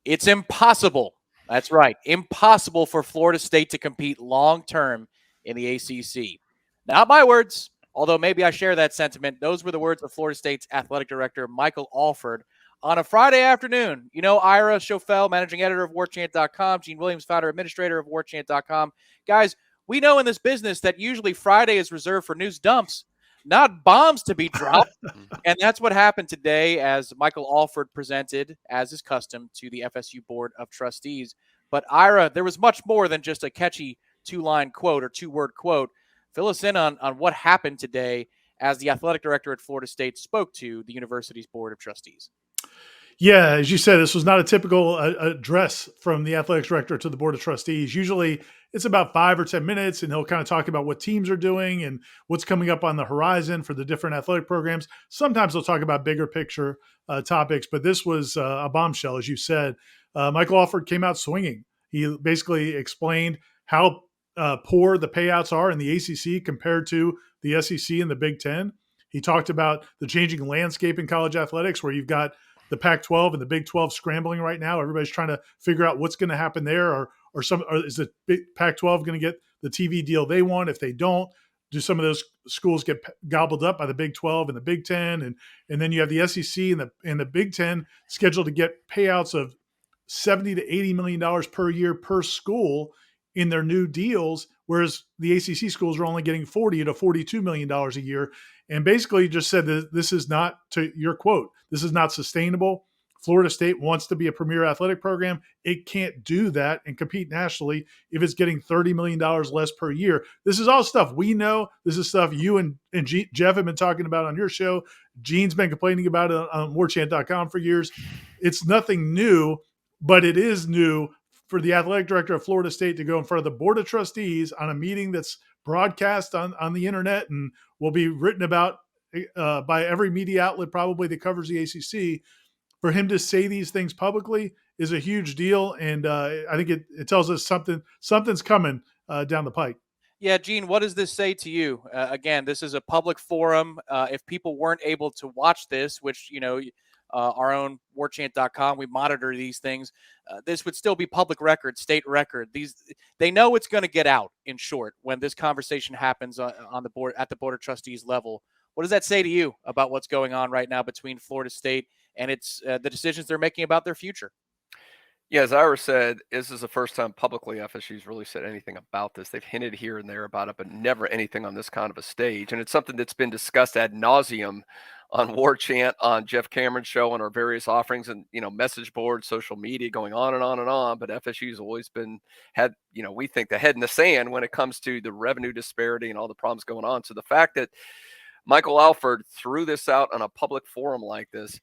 It's impossible. That's right. Impossible for Florida State to compete long-term in the ACC. Not my words, although maybe I share that sentiment. Those were the words of Florida State's athletic director, Michael Alford, on a Friday afternoon. You know, Ira Schofel, managing editor of Warchant.com, Gene Williams, founder, administrator of Warchant.com. Guys, we know in this business that usually Friday is reserved for news dumps, not bombs to be dropped. And that's what happened today as Michael Alford presented, as is custom, to the FSU Board of Trustees. But Ira, there was much more than just a catchy two-line quote or two-word quote. Fill us in on what happened today as the athletic director at Florida State spoke to the university's Board of Trustees. Yeah, as you said, this was not a typical address from the athletics director to the Board of Trustees. Usually it's about 5 or 10 minutes, and he'll kind of talk about what teams are doing and what's coming up on the horizon for the different athletic programs. Sometimes they'll talk about bigger picture topics, but this was a bombshell, as you said. Michael Alford came out swinging. He basically explained how poor the payouts are in the ACC compared to the SEC and the Big Ten. He talked about the changing landscape in college athletics, where you've got the Pac-12 and the Big 12 scrambling right now. Everybody's trying to figure out what's going to happen there, or is the Pac-12 going to get the TV deal they want? If they don't, do some of those schools get gobbled up by the Big 12 and the Big 10? And then you have the SEC and the Big 10 scheduled to get payouts of $70 to $80 million per year per school in their new deals, whereas the ACC schools are only getting $40 to $42 million a year. And basically just said that this is not, to your quote, this is not sustainable. Florida State wants to be a premier athletic program. It can't do that and compete nationally if it's getting $30 million less per year. This is all stuff we know. This is stuff you and Jeff have been talking about on your show. Gene's been complaining about it on warchant.com for years. It's nothing new, but it is new for the athletic director of Florida State to go in front of the Board of Trustees on a meeting that's broadcast on the internet and will be written about by every media outlet probably that covers the ACC. For him to say these things publicly is a huge deal, and I think it tells us something's coming down the pike. Yeah, Gene, what does this say to you? Again, this is a public forum. If people weren't able to watch this, which, you know, our own warchant.com, we monitor these things. This would still be public record, state record. They know it's going to get out, in short, when this conversation happens on the board, at the Board of Trustees level. What does that say to you about what's going on right now between Florida State and its the decisions they're making about their future? Yeah, as Ira said, this is the first time publicly FSU's really said anything about this. They've hinted here and there about it, but never anything on this kind of a stage. And it's something that's been discussed ad nauseum on Warchant, on Jeff Cameron's show, on our various offerings, and message boards, social media, going on and on and on. But FSU's always had we think the head in the sand when it comes to the revenue disparity and all the problems going on. So the fact that Michael Alford threw this out on a public forum like this,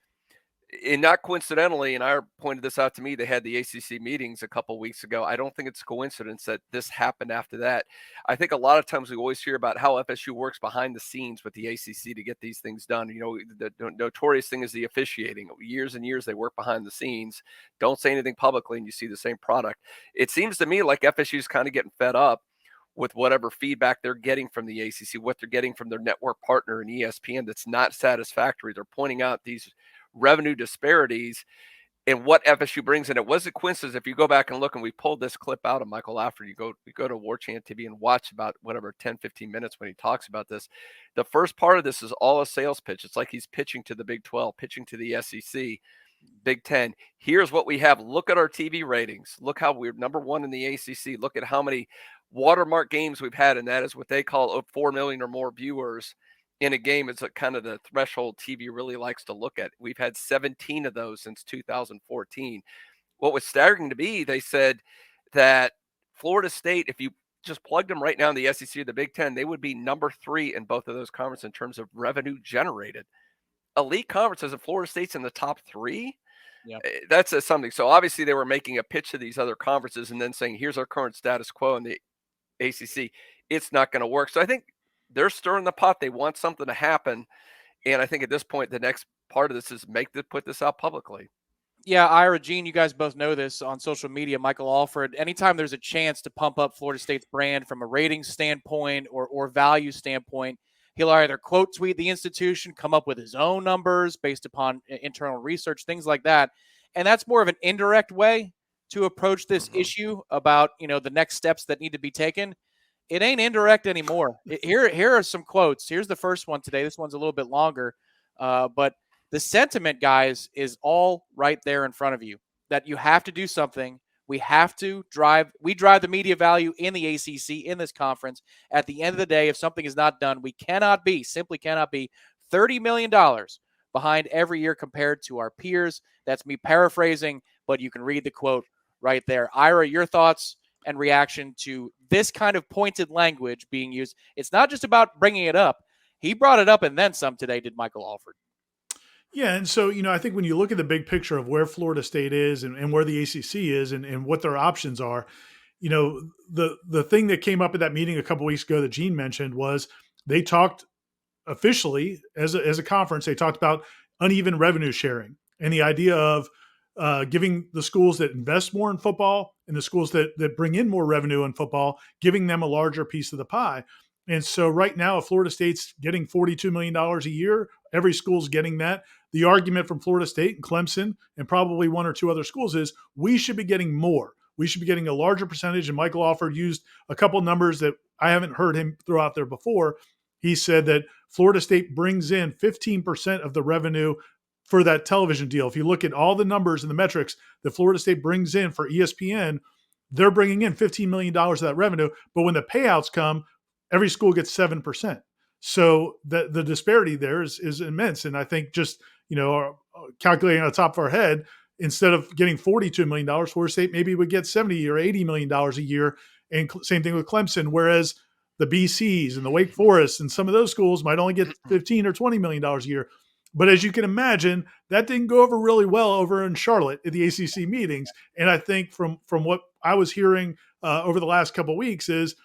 and not coincidentally, and I pointed this out to me, they had the ACC meetings a couple of weeks ago. I don't think it's a coincidence that this happened after that. I think a lot of times we always hear about how FSU works behind the scenes with the ACC to get these things done. The notorious thing is the officiating. Years and years they work behind the scenes, don't say anything publicly, and you see the same product. It seems to me like FSU is kind of getting fed up with whatever feedback they're getting from the ACC, what they're getting from their network partner in ESPN that's not satisfactory. They're pointing out these revenue disparities and what FSU brings. And it was a coincidence. If you go back and look, and we pulled this clip out of Michael Alford, you go to Warchant TV and watch about 10, 15 minutes when he talks about this. The first part of this is all a sales pitch. It's like he's pitching to the Big 12, pitching to the SEC, Big 10. Here's what we have. Look at our TV ratings. Look how we're number one in the ACC. Look at how many watermark games we've had, and that is what they call 4 million or more viewers in a game. It's a kind of the threshold TV really likes to look at. We've had 17 of those since 2014. What was staggering to me, they said that Florida State, if you just plugged them right now in the SEC or the Big 10, they would be number 3 in both of those conferences in terms of revenue generated. Elite conferences, and Florida State's in the top 3. Yeah, that says something. So obviously they were making a pitch to these other conferences and then saying, here's our current status quo in the ACC. It's not going to work. So I think they're stirring the pot. They want something to happen. And I think at this point, the next part of this is put this out publicly. Yeah, Ira, Gene, you guys both know this on social media. Michael Alford, anytime there's a chance to pump up Florida State's brand from a ratings standpoint or value standpoint, he'll either quote tweet the institution, come up with his own numbers based upon internal research, things like that. And that's more of an indirect way to approach this issue about, the next steps that need to be taken. It ain't indirect anymore. Here are some quotes. Here's the first one today. This one's a little bit longer, but the sentiment, guys, is all right there in front of you, that you have to do something. We drive the media value in the ACC, in this conference. At the end of the day, if something is not done, we simply cannot be $30 million behind every year compared to our peers. That's me paraphrasing, but you can read the quote right there. Ira, your thoughts and reaction to this kind of pointed language being used? It's not just about bringing it up. He brought it up and then some today, did Michael Alford. Yeah, and so, I think when you look at the big picture of where Florida State is and where the ACC is and what their options are, the thing that came up at that meeting a couple weeks ago that Gene mentioned was they talked officially as a conference, they talked about uneven revenue sharing and the idea of giving the schools that invest more in football and the schools that bring in more revenue in football, giving them a larger piece of the pie. And so right now, if Florida State's getting $42 million a year, every school's getting that. The argument from Florida State and Clemson and probably one or two other schools is we should be getting more. We should be getting a larger percentage. And Michael Alford used a couple numbers that I haven't heard him throw out there before. He said that Florida State brings in 15% of the revenue for that television deal. If you look at all the numbers and the metrics that Florida State brings in for ESPN, they're bringing in $15 million of that revenue. But when the payouts come, every school gets 7%. So the disparity there is immense. And I think just, calculating on the top of our head, instead of getting $42 million, Florida State maybe would get $70 or $80 million a year. And same thing with Clemson, whereas the BCs and the Wake Forest and some of those schools might only get $15 or $20 million a year. But as you can imagine, that didn't go over really well over in Charlotte at the ACC meetings. And I think from what I was hearing over the last couple of weeks is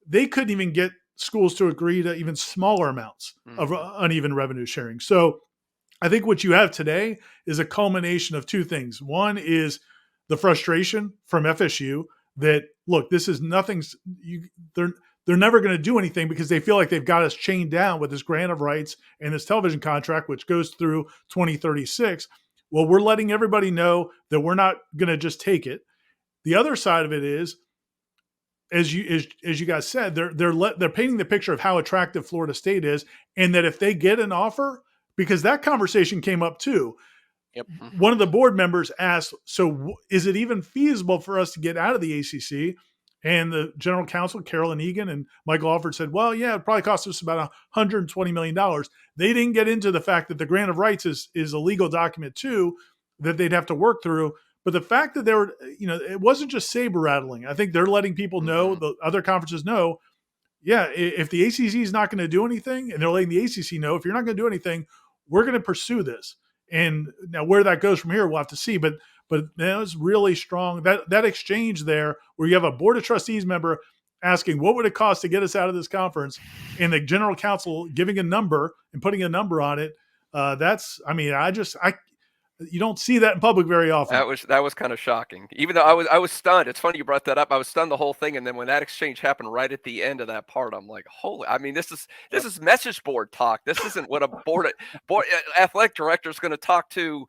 they couldn't even get schools to agree to even smaller amounts of uneven revenue sharing. So I think what you have today is a culmination of two things. One is the frustration from FSU that, look, this is nothing's they're never going to do anything because they feel like they've got us chained down with this grant of rights and this television contract, which goes through 2036. Well, we're letting everybody know that we're not going to just take it. The other side of it is, as you guys said, they're painting the picture of how attractive Florida State is, and that if they get an offer, because that conversation came up too. Yep. One of the board members asked, so is it even feasible for us to get out of the ACC? And the general counsel, Carolyn Egan and Michael Alford said, well, yeah, it probably cost us about $120 million. They didn't get into the fact that the grant of rights is a legal document too, that they'd have to work through. But the fact that they were, it wasn't just saber rattling. I think they're letting people know, the other conferences know, yeah, if the ACC is not going to do anything, and they're letting the ACC know, if you're not going to do anything, we're going to pursue this. And now where that goes from here, we'll have to see. But that was really strong. That exchange there, where you have a board of trustees member asking what would it cost to get us out of this conference, and the general counsel giving a number and putting a number on it. You don't see that in public very often. That was kind of shocking. Even though I was stunned. It's funny you brought that up. I was stunned the whole thing, and then when that exchange happened right at the end of that part, I'm like, holy! I mean, this is message board talk. This isn't what a board athletic director is going to talk to.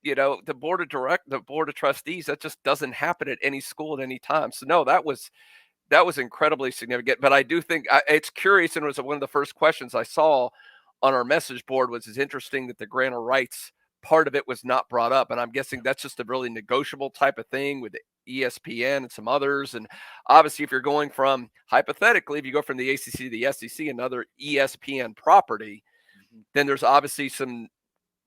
Yep. The board of trustees. That just doesn't happen at any school at any time. So no, that was incredibly significant. But I do think it's curious, and it was one of the first questions I saw on our message board was, it's interesting that the grant of rights part of it was not brought up. And I'm guessing that's just a really negotiable type of thing with ESPN and some others. And obviously, if you're going from, hypothetically, if you go from the ACC to the SEC, another ESPN property, then there's obviously some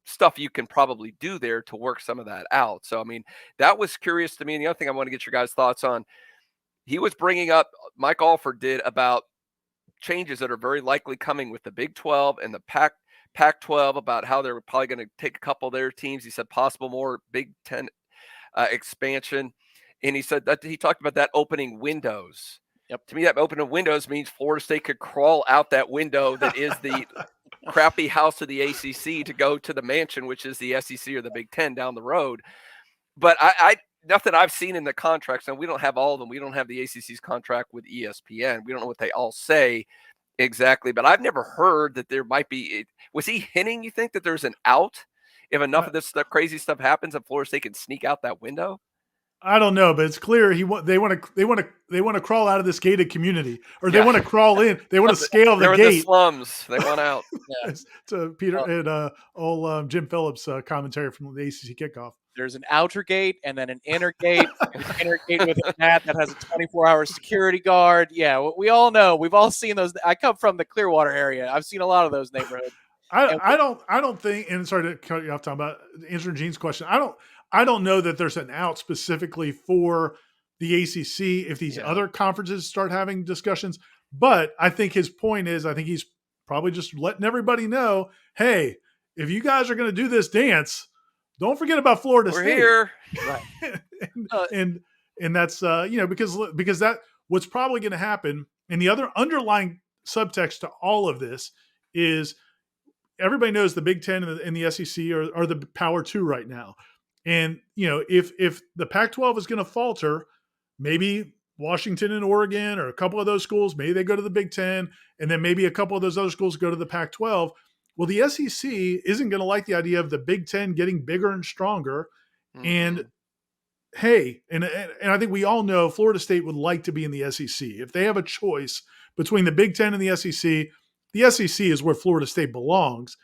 stuff you can probably do there to work some of that out. So, I mean, that was curious to me. And the other thing I want to get your guys' thoughts on, he was bringing up, Mike Alford did, about changes that are very likely coming with the Big 12 and the Pac-12, about how they're probably going to take a couple of their teams. He said possible more Big 10 expansion. And he said that he talked about that opening windows. Yep. To me, that opening windows means Florida State could crawl out that window that is the crappy house of the ACC to go to the mansion, which is the SEC or the Big 10 down the road. But I nothing I've seen in the contracts, and we don't have all of them. We don't have the ACC's contract with ESPN. We don't know what they all say exactly, but I've never heard that there might be. Was he hinting, you think, that there's an out if enough of this stuff, crazy stuff happens, and Florida State can sneak out that window? I don't know, but it's clear they want to crawl out of this gated community, or they want to crawl in. They want to scale the They're in gate. the slums. They want out. To Peter and old Jim Phillips commentary from the ACC kickoff. There's an outer gate and then an inner gate. An inner gate with a mat that has a 24-hour security guard. Yeah, we all know. We've all seen those. I come from the Clearwater area. I've seen a lot of those neighborhoods. I don't think. And sorry to cut you off, Tom, about answering Gene's question. I don't know that there's an out specifically for the ACC if these other conferences start having discussions. But I think his point is, I think he's probably just letting everybody know, hey, if you guys are going to do this dance, don't forget about Florida State. We're here. Right. and that's because that what's probably going to happen. And the other underlying subtext to all of this is everybody knows the Big Ten and the SEC are the Power Two right now. And, if the Pac-12 is going to falter, maybe Washington and Oregon or a couple of those schools, maybe they go to the Big Ten, and then maybe a couple of those other schools go to the Pac-12. Well, the SEC isn't going to like the idea of the Big Ten getting bigger and stronger. Mm-hmm. And, hey, and I think we all know Florida State would like to be in the SEC. If they have a choice between the Big Ten and the SEC is where Florida State belongs.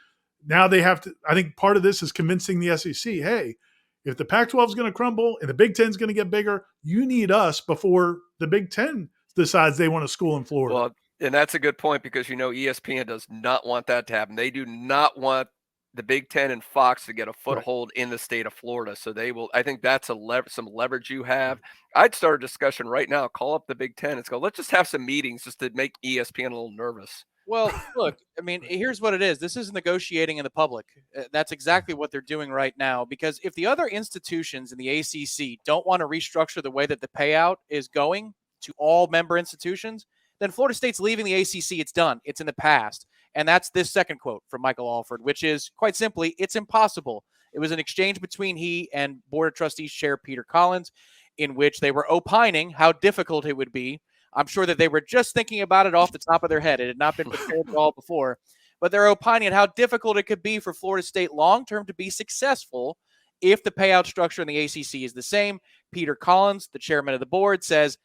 Now they have to – I think part of this is convincing the SEC, hey, if the Pac-12 is going to crumble and the Big Ten is going to get bigger, you need us before the Big Ten decides they want a school in Florida. Well, and that's a good point because, ESPN does not want that to happen. They do not want the Big Ten and Fox to get a foothold in the state of Florida. So they will – I think that's some leverage you have. I'd start a discussion right now. Call up the Big Ten and go, let's just have some meetings just to make ESPN a little nervous. Well, look, I mean, here's what it is. This is negotiating in the public. That's exactly what they're doing right now. Because if the other institutions in the ACC don't want to restructure the way that the payout is going to all member institutions, then Florida State's leaving the ACC. It's done. It's in the past. And that's this second quote from Michael Alford, which is, quite simply, it's impossible. It was an exchange between he and Board of Trustees Chair Peter Collins, in which they were opining how difficult it would be. I'm sure that they were just thinking about it off the top of their head. It had not been prepared at all before. But they're opining how difficult it could be for Florida State long-term to be successful if the payout structure in the ACC is the same. Peter Collins, the chairman of the board, says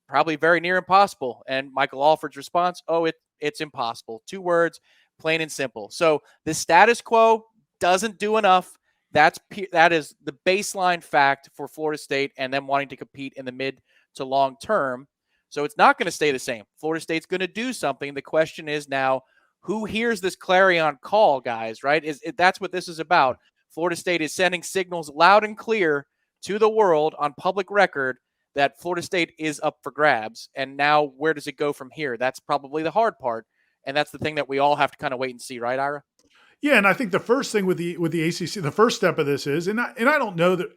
probably very near impossible. And Michael Alford's response, it's impossible. 2 words, plain and simple. So the status quo doesn't do enough. That is the baseline fact for Florida State and them wanting to compete in the mid to long term. So it's not going to stay the same. Florida State's going to do something. The question is now, who hears this clarion call, guys, right? That's what this is about. Florida State is sending signals loud and clear to the world on public record that Florida State is up for grabs. And now where does it go from here? That's probably the hard part. And that's the thing that we all have to kind of wait and see, right, Ira? Yeah, and I think the first thing with the ACC, the first step of this is, and I don't know that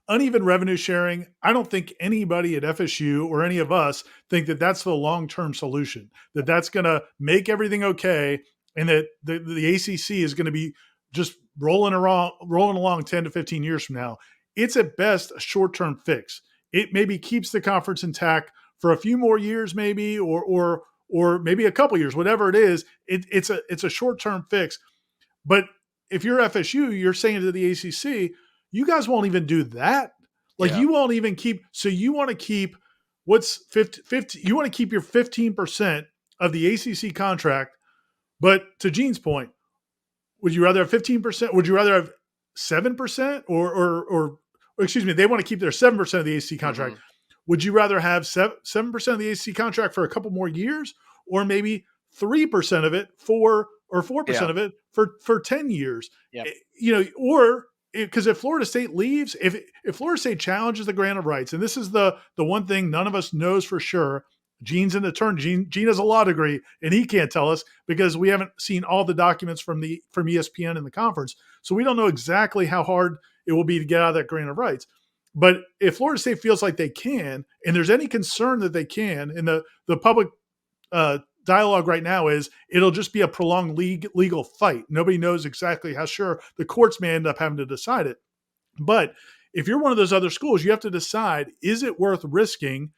uneven revenue sharing, I don't think anybody at FSU or any of us think that that's the long-term solution, that that's going to make everything okay, and that the ACC is going to be just rolling along 10 to 15 years from now. It's at best a short-term fix. It maybe keeps the conference intact for a few more years, maybe, or maybe a couple years, whatever it is. It's a short-term fix. But if you're FSU, you're saying to the ACC, you guys won't even do that. You won't even keep. So you want to keep what's 50, you want to keep your 15% of the ACC contract. But to Gene's point, would you rather have 15%? Would you rather have 7% or excuse me, they want to keep their 7% of the ACC contract. Mm-hmm. Would you rather have 7% of the ACC contract for a couple more years, or maybe 3% of it or 4% of it for 10 years? Yeah. Or because if Florida State leaves, if Florida State challenges the grant of rights, and this is the one thing none of us knows for sure. Gene's an attorney. Gene has a law degree, and he can't tell us because we haven't seen all the documents from ESPN and the conference. So we don't know exactly how hard it will be to get out of that grant of rights. But if Florida State feels like they can, and there's any concern that they can, and the public dialogue right now is it'll just be a prolonged legal fight. Nobody knows exactly how sure. The courts may end up having to decide it. But if you're one of those other schools, you have to decide, is it worth risking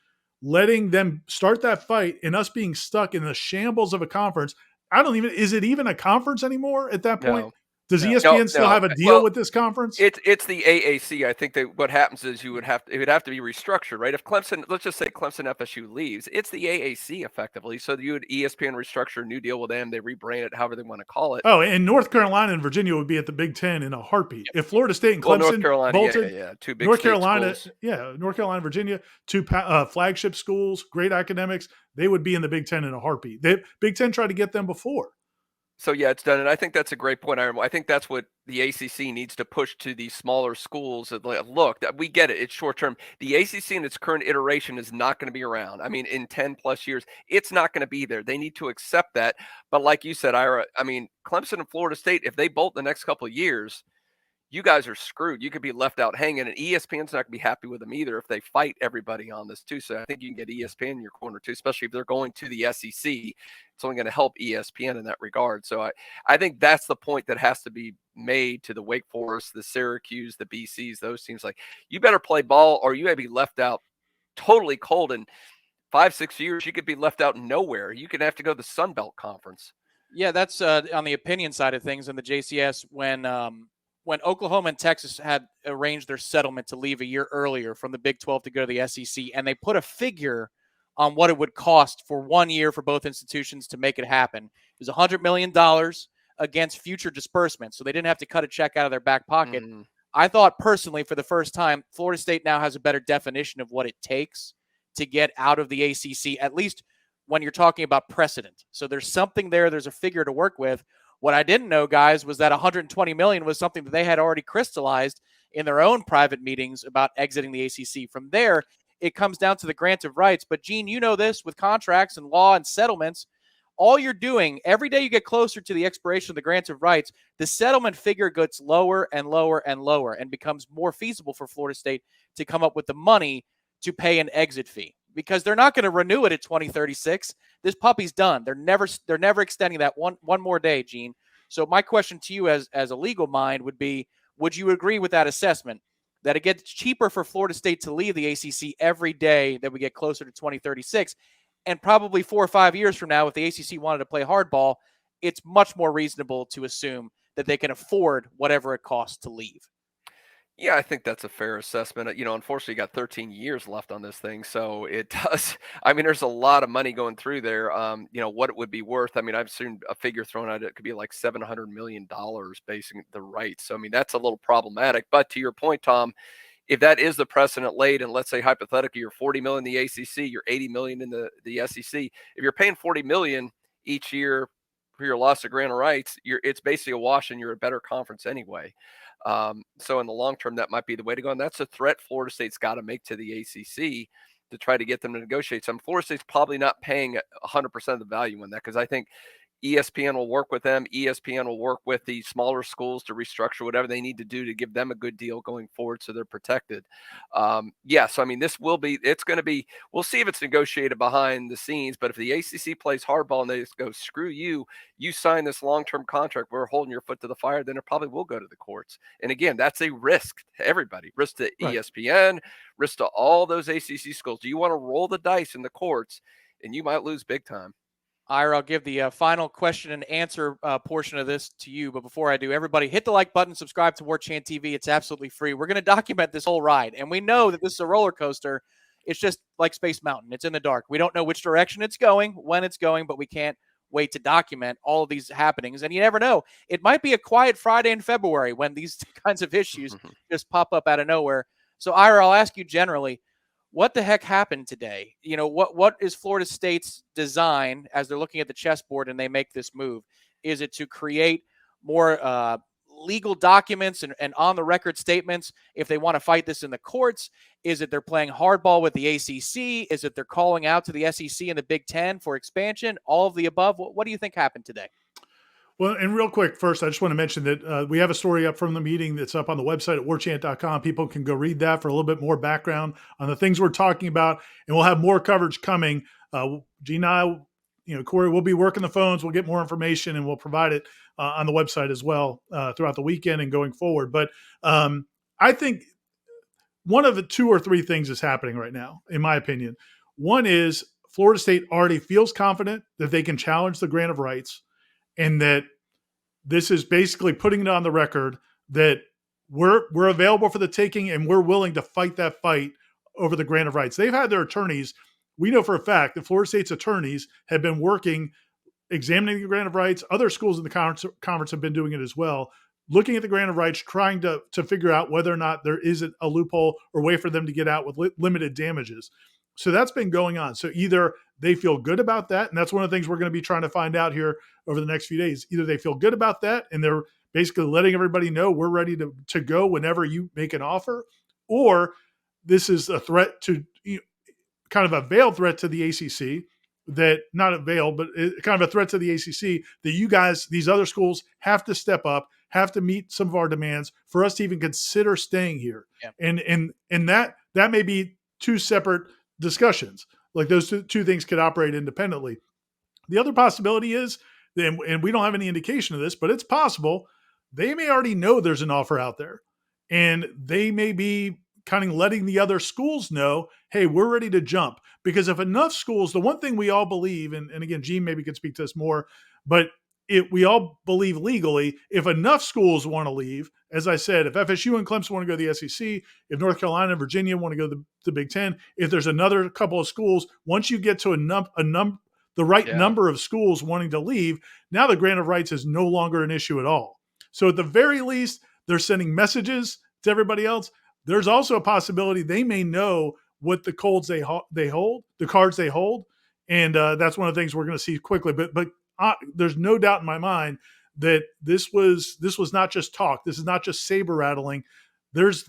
letting them start that fight and us being stuck in the shambles of a conference? Is it even a conference anymore at that point? Does No. ESPN still No. have a deal Well, with this conference? it's the AAC. I think that what happens is it would have to be restructured, right? If Clemson, let's just say Clemson FSU leaves, it's the AAC effectively. So you would ESPN restructure a new deal with them. They rebrand it however they want to call it. Oh, and North Carolina and Virginia would be at the Big Ten in a heartbeat. Yep. If Florida State and Well, North Clemson Carolina, bolted, yeah, two big North state Carolina, schools. North Carolina, Virginia, two flagship schools, great academics, they would be in the Big Ten in a heartbeat. Big Ten tried to get them before. So yeah, it's done, and I think that's a great point. I think that's what the ACC needs to push to these smaller schools. Look, we get it; it's short term. The ACC in its current iteration is not going to be around. I mean, in 10+ years, it's not going to be there. They need to accept that. But like you said, Ira, I mean, Clemson and Florida State, if they bolt the next couple of years, you guys are screwed. You could be left out hanging, and ESPN's not going to be happy with them either if they fight everybody on this too. So I think you can get ESPN in your corner too, especially if they're going to the SEC. It's only going to help ESPN in that regard. So I think that's the point that has to be made to the Wake Forest, the Syracuse, the BCs, those teams. Like, you better play ball or you may be left out totally cold. In 5-6 years, you could be left out nowhere. You could have to go to the Sun Belt Conference. Yeah, that's on the opinion side of things in the JCS when Oklahoma and Texas had arranged their settlement to leave a year earlier from the Big 12 to go to the SEC, and they put a figure on what it would cost for 1 year for both institutions to make it happen. It was $100 million against future disbursements, so they didn't have to cut a check out of their back pocket. Mm. I thought personally, for the first time, Florida State now has a better definition of what it takes to get out of the ACC, at least when you're talking about precedent. So there's something there. There's a figure to work with. What I didn't know, guys, was that $120 million was something that they had already crystallized in their own private meetings about exiting the ACC. From there, it comes down to the grant of rights. But, Gene, you know this with contracts and law and settlements. All you're doing, every day you get closer to the expiration of the grant of rights, the settlement figure gets lower and lower and lower and becomes more feasible for Florida State to come up with the money to pay an exit fee, because they're not going to renew it at 2036. This puppy's done. They're never extending that one more day, Gene. So my question to you as a legal mind would be, would you agree with that assessment that it gets cheaper for Florida State to leave the ACC every day that we get closer to 2036? And probably 4 or 5 years from now, if the ACC wanted to play hardball, it's much more reasonable to assume that they can afford whatever it costs to leave. Yeah, I think that's a fair assessment. Unfortunately, you got 13 years left on this thing, so it does. I mean, there's a lot of money going through there. What it would be worth. I mean, I've seen a figure thrown out. It could be like $700 million basing the rights. So, I mean, that's a little problematic. But to your point, Tom, if that is the precedent laid, and let's say hypothetically you're 40 million in the ACC, you're 80 million in the SEC. If you're paying 40 million each year for your loss of grant of rights, it's basically a wash, and you're a better conference anyway. So in the long term, that might be the way to go, and that's a threat Florida State's got to make to the ACC to try to get them to negotiate some. Florida State's probably not paying 100% of the value in that, because I think ESPN will work with them. ESPN will work with the smaller schools to restructure whatever they need to do to give them a good deal going forward so they're protected. So I mean, it's going to be, we'll see if it's negotiated behind the scenes, but if the ACC plays hardball and they just go, screw you, you sign this long-term contract, we're holding your foot to the fire, then it probably will go to the courts. And again, that's a risk to everybody, risk to Right. ESPN, risk to all those ACC schools. Do you want to roll the dice in the courts? And you might lose big time. Ira, I'll give the final question and answer portion of this to you. But before I do, everybody hit the like button, subscribe to Warchant TV. It's absolutely free. We're going to document this whole ride. And we know that this is a roller coaster. It's just like Space Mountain. It's in the dark. We don't know which direction it's going, when it's going, but we can't wait to document all of these happenings. And you never know. It might be a quiet Friday in February when these kinds of issues just pop up out of nowhere. So, Ira, I'll ask you generally, what the heck happened today? What is Florida State's design as they're looking at the chessboard and they make this move? Is it to create more legal documents and on-the-record statements if they want to fight this in the courts? Is it they're playing hardball with the ACC? Is it they're calling out to the SEC and the Big Ten for expansion? All of the above? What do you think happened today? Well, and real quick, first, I just want to mention that we have a story up from the meeting that's up on the website at warchant.com. People can go read that for a little bit more background on the things we're talking about, and we'll have more coverage coming. Gene and I, Corey, we'll be working the phones. We'll get more information, and we'll provide it on the website as well throughout the weekend and going forward. But I think one of the 2 or 3 things is happening right now, in my opinion. One is Florida State already feels confident that they can challenge the grant of rights, and that this is basically putting it on the record that we're available for the taking and we're willing to fight that fight over the grant of rights. They've had their attorneys. We know for a fact that Florida State's attorneys have been working, examining the grant of rights. Other schools in the conference have been doing it as well, looking at the grant of rights, trying to figure out whether or not there is a loophole or way for them to get out with limited damages. So that's been going on. So either they feel good about that, and that's one of the things we're going to be trying to find out here over the next few days. Either they feel good about that and they're basically letting everybody know we're ready to go whenever you make an offer, or this is a threat to, kind of a veiled threat to the ACC, that not a veil, but kind of a threat to the ACC that you guys, these other schools, have to step up, have to meet some of our demands for us to even consider staying here. Yeah. And that may be two separate discussions. Like those two things could operate independently. The other possibility is, and we don't have any indication of this, but it's possible they may already know there's an offer out there, and they may be kind of letting the other schools know, hey, we're ready to jump. Because if enough schools, the one thing we all believe, and again, Gene maybe could speak to this more, but we all believe legally, if enough schools want to leave, as I said, if FSU and Clemson want to go to the SEC, if North Carolina and Virginia want to go to the Big Ten, if there's another couple of schools, once you get to the right number of schools wanting to leave, now the grant of rights is no longer an issue at all. So at the very least, they're sending messages to everybody else. There's also a possibility they may know what the cards they hold, and that's one of the things we're going to see quickly. But there's no doubt in my mind that this was not just talk. This is not just saber rattling. There's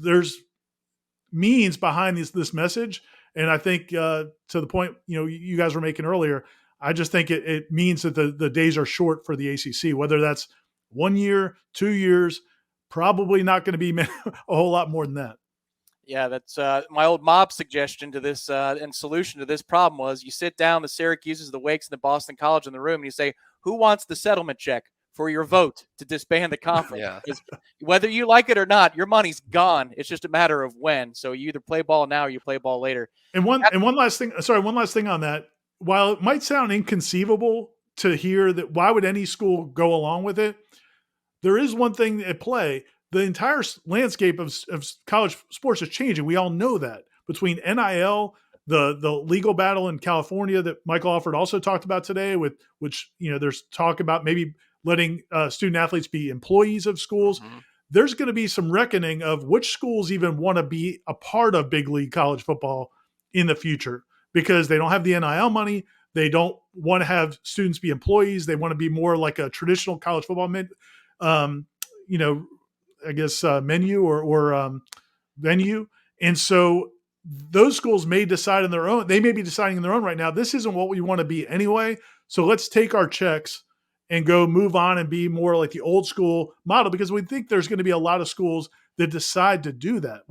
means behind this message, and I think to the point you guys were making earlier, I just think it means that the days are short for the ACC. Whether that's 1 year, 2 years, probably not going to be a whole lot more than that. Yeah, that's my old mob suggestion to this and solution to this problem was you sit down the Syracuses, the Wakes, and the Boston College in the room, and you say, who wants the settlement check for your vote to disband the conference? Yeah. Whether you like it or not, your money's gone. It's just a matter of when. So you either play ball now or you play ball later. And one last thing on that. While it might sound inconceivable to hear that why would any school go along with it, there is one thing at play. The entire landscape of college sports is changing. We all know that, between NIL, the legal battle in California that Michael Alford also talked about today, which there's talk about maybe letting student athletes be employees of schools. Mm-hmm. There's going to be some reckoning of which schools even want to be a part of big league college football in the future, because they don't have the NIL money. They don't want to have students be employees. They want to be more like a traditional college football menu or venue. And so those schools may decide on their own. They may be deciding on their own right now, this isn't what we want to be anyway. So let's take our checks and go move on and be more like the old school model, because we think there's going to be a lot of schools that decide to do that.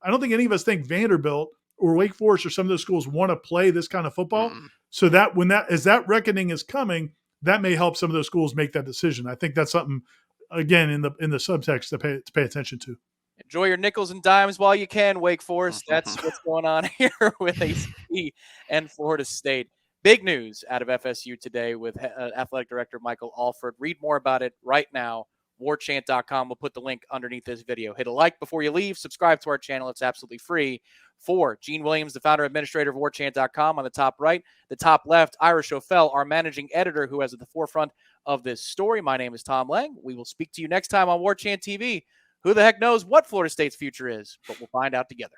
I don't think any of us think Vanderbilt or Wake Forest or some of those schools want to play this kind of football. Mm-hmm. So that as that reckoning is coming, that may help some of those schools make that decision. I think that's something, again, in the subtext to pay attention to. Enjoy your nickels and dimes while you can, Wake Forest. That's what's going on here with ACC and Florida State. Big news out of FSU today with Athletic Director Michael Alford. Read more about it right now, warchant.com. We'll put the link underneath this video. Hit a like before you leave. Subscribe to our channel. It's absolutely free. For Gene Williams, the founder and administrator of warchant.com, on the top right. The top left, Ira Schofel, our managing editor, who is at the forefront of this story. My name is Tom Lang. We will speak to you next time on Warchant TV. Who the heck knows what Florida State's future is, but we'll find out together.